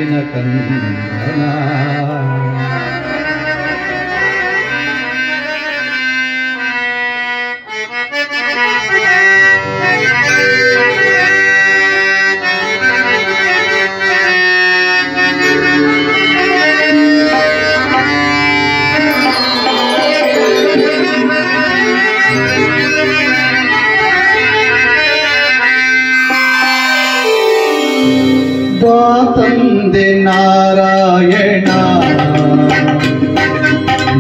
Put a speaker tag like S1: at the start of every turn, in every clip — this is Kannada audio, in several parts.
S1: ದಿನಕಂದನ ಬಾ ತಂದೆ ನಾರಾಯಣ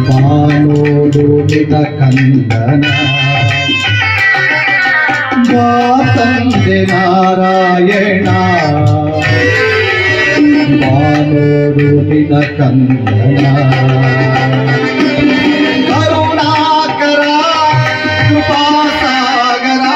S1: ಬಾನೋಡು ದಿನಕಂದನ ಬಾ ತಂದೆ ನಾರಾಯಣ ಬಾನೋಡು ದಿನಕಂದನ ಕರುಣಾಕರ ಕೃಪಾಸಾಗರ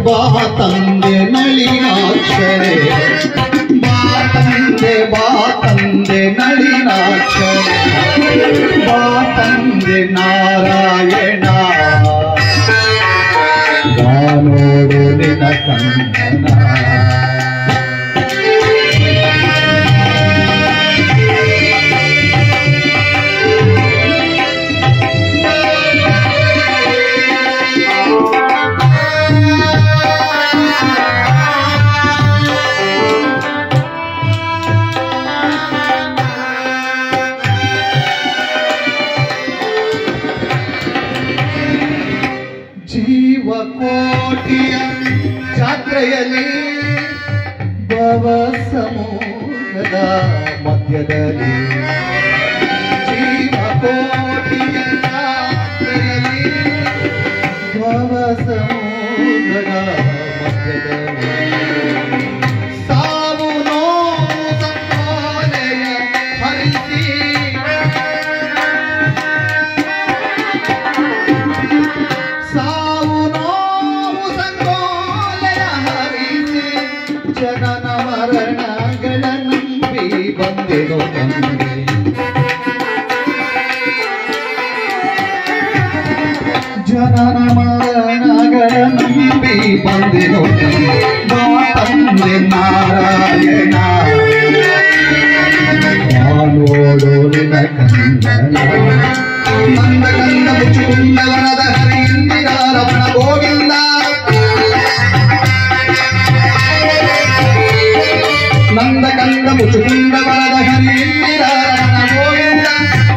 S1: ಬಾ ತಂದೆ ನಳಿನಾಕ್ಷರೇ ಬಾ ತಂದೆ ನಳಿನಾಕ್ಷರೇ ಬಾ ತಂದೆ ನಾರಾಯಣ ಬಾನೋಡು ದಿನಕಂದನ ಜೀವಕೋಟಿಯ ಜಾತ್ರೆಯಲ್ಲಿ ಭವ ಸಮೂಹದ ಮಧ್ಯದಲ್ಲಿ ಜೀವಕೋಟಿಯ ಜಾತ್ರೆಯಲ್ಲಿ ಭವ ಸಮೂಹದ ಮಧ್ಯದಲ್ಲಿ ಸಾವು ನೋವು ಸಂಕೋಲೆಯ ಹರಿಸಿ ಜನನ ಮರಣಗಳ ನಂಬಿ ಬಂದೆನು ತಂದೆ ಜನನ ಮರಣಗಳ ನಂಬಿ ಬಂದೆನು ಬಾ ತಂದೆ ನಾರಾಯಣ ಬಾನೋಡು ದಿನಕಂದನ ನಂದಗಂಧ ಮುಚ್ಚುಕುಂಡವನದ ಹರಿಯಿಂದಿರಾರಮಣ ಗೋವಿಂದ ನಂದಕಂದ ಮುಚುಕುಂದ ವರದ ಹರಿಯಿಂದಿರಾರಮಣ ಗೋವಿಂದ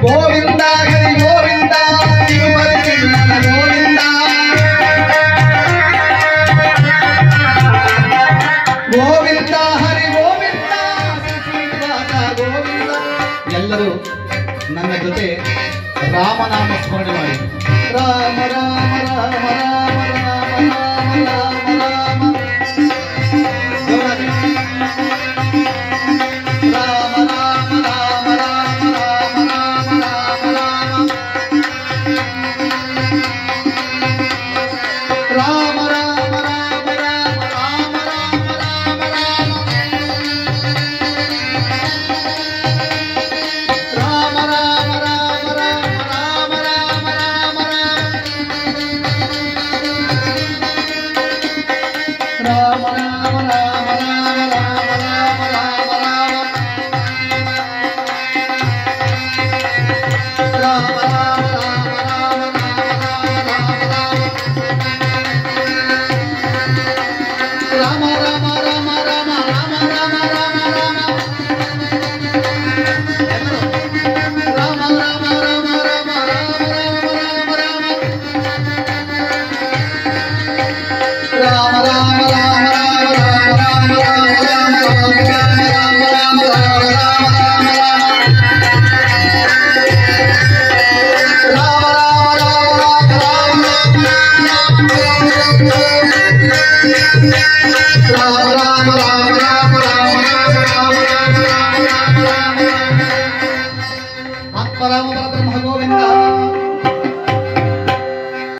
S1: ಗೋವಿಂದ ಹರಿ ಗೋವಿಂದ ತಿರುಮಲ ಗೋವಿಂದ ಗೋವಿಂದ ಹರಿ ಗೋವಿಂದ ಶ್ರೀನಿವಾಸ ಗೋವಿಂದ. ಎಲ್ಲರೂ ನನ್ನ ಜೊತೆ ರಾಮನಾಮ ಸ್ಮರಣೆ ಮಾಡಿ. ರಾಮ ರಾಮ ರಾಮ ರಾಮ ರಾಮ ರಾಮ ರಾಮ ರಾಮ
S2: Yeah.